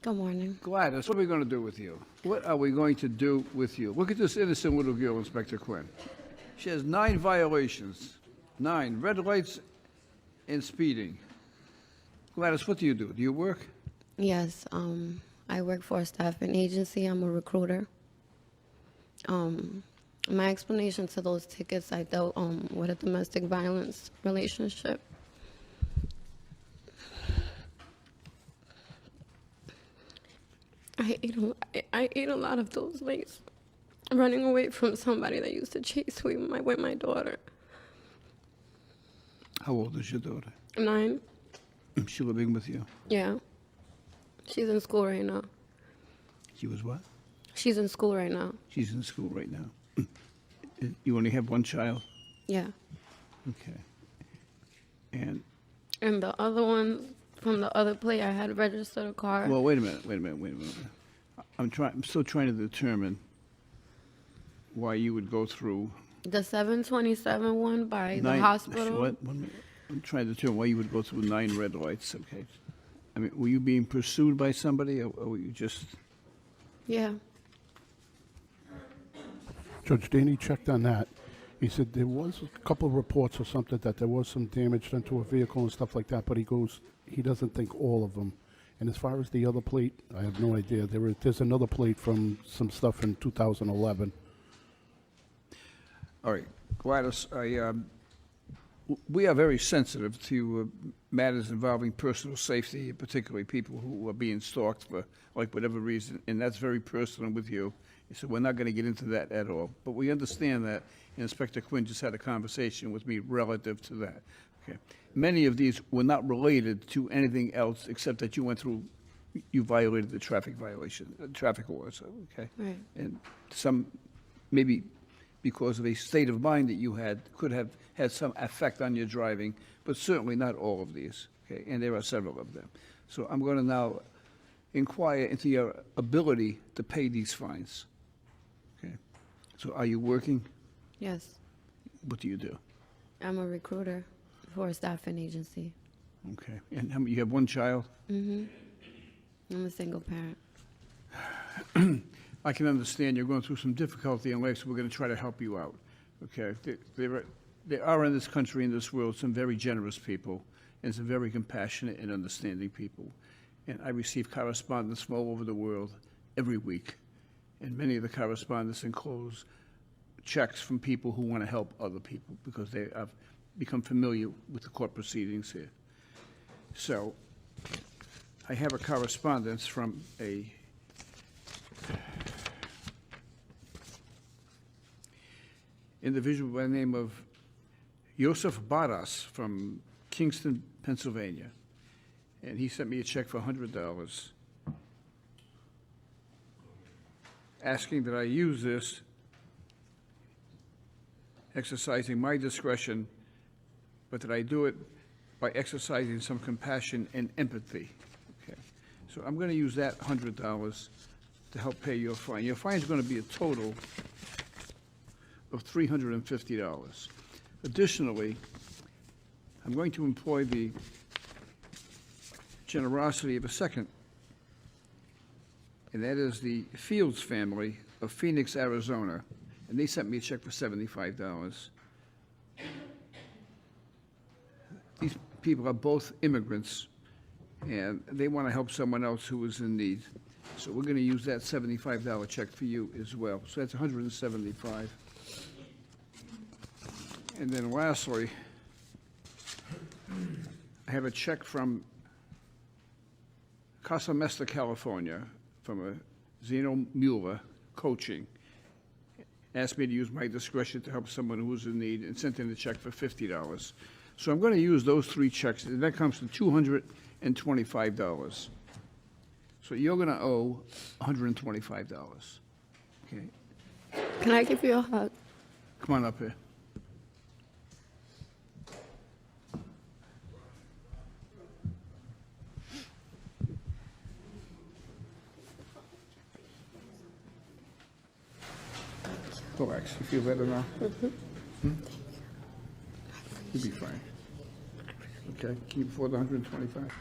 Good morning. Gladys, what are we going to do with you? What are we going to do with you? Look at this innocent little girl, Inspector Quinn. She has 9 violations, 9 red lights and speeding. Gladys, what do you do? Do you work? Yes, I work for a staffing agency. I'm a recruiter. My explanation to those tickets, I dealt with a domestic violence relationship. I ate a lot of those lights, running away from somebody that used to chase me with my daughter. How old is your daughter? 9. Is she living with you? Yeah. She's in school right now. She was what? She's in school right now. She's in school right now. You only have one child? Yeah. Okay. And, And the other one, from the other plate, I had registered a car. well, wait a minute. I'm still trying to determine why you would go through The 727 one by the 9 hospital. What? 1 minute. I'm trying to determine why you would go through 9 red lights, okay? I mean, were you being pursued by somebody, or were you just... Yeah. Judge Danny checked on that. He said there was a couple of reports or something that there was some damage done to a vehicle and stuff like that, but he goes, he doesn't think all of them. And as far as the other plate, I have no idea. There's another plate from some stuff in 2011. All right, Gladys, we are very sensitive to matters involving personal safety, particularly people who are being stalked for, like, whatever reason, and that's very personal with you. So we're not going to get into that at all. But we understand that, and Inspector Quinn just had a conversation with me relative to that. Okay. Many of these were not related to anything else except that you violated the traffic laws, okay? Right. And some, maybe because of a state of mind that you had, could have had some effect on your driving, but certainly not all of these, okay? And there are several of them. So I'm going to now inquire into your ability to pay these fines, okay? So are you working? Yes. What do you do? I'm a recruiter for a staffing agency. Okay. And how many, you have one child? I'm a single parent. I can understand you're going through some difficulty in life, so we're going to try to help you out, okay? There are in this country, in this world, some very generous people and some very compassionate and understanding people. And I receive correspondence from all over the world every week. And many of the correspondence includes checks from people who want to help other people because they have become familiar with the court proceedings here. So I have a correspondence from a individual by the name of Yosef Baras from Kingston, Pennsylvania. And he sent me a check for $100 asking that I use this, exercising my discretion, but that I do it by exercising some compassion and empathy. Okay. So I'm going to use that $100 to help pay your fine. Your fine is going to be a total of $350. Additionally, I'm going to employ the generosity of a second, and that is the Fields family of Phoenix, Arizona, and they sent me a check for $75. These people are both immigrants, and they want to help someone else who is in need. So we're going to use that $75 check for you as well. So that's $175. And then lastly, I have a check from Casa Mesta, California, from a Zeno Mueller Coaching. Asked me to use my discretion to help someone who was in need and sent in a check for $50. So I'm going to use those 3 checks, and that comes to $225. So you're going to owe $125. Okay. Can I give you a hug? Come on up here. Relax. You feel better now? You'll be fine. Okay. Can you afford the $125?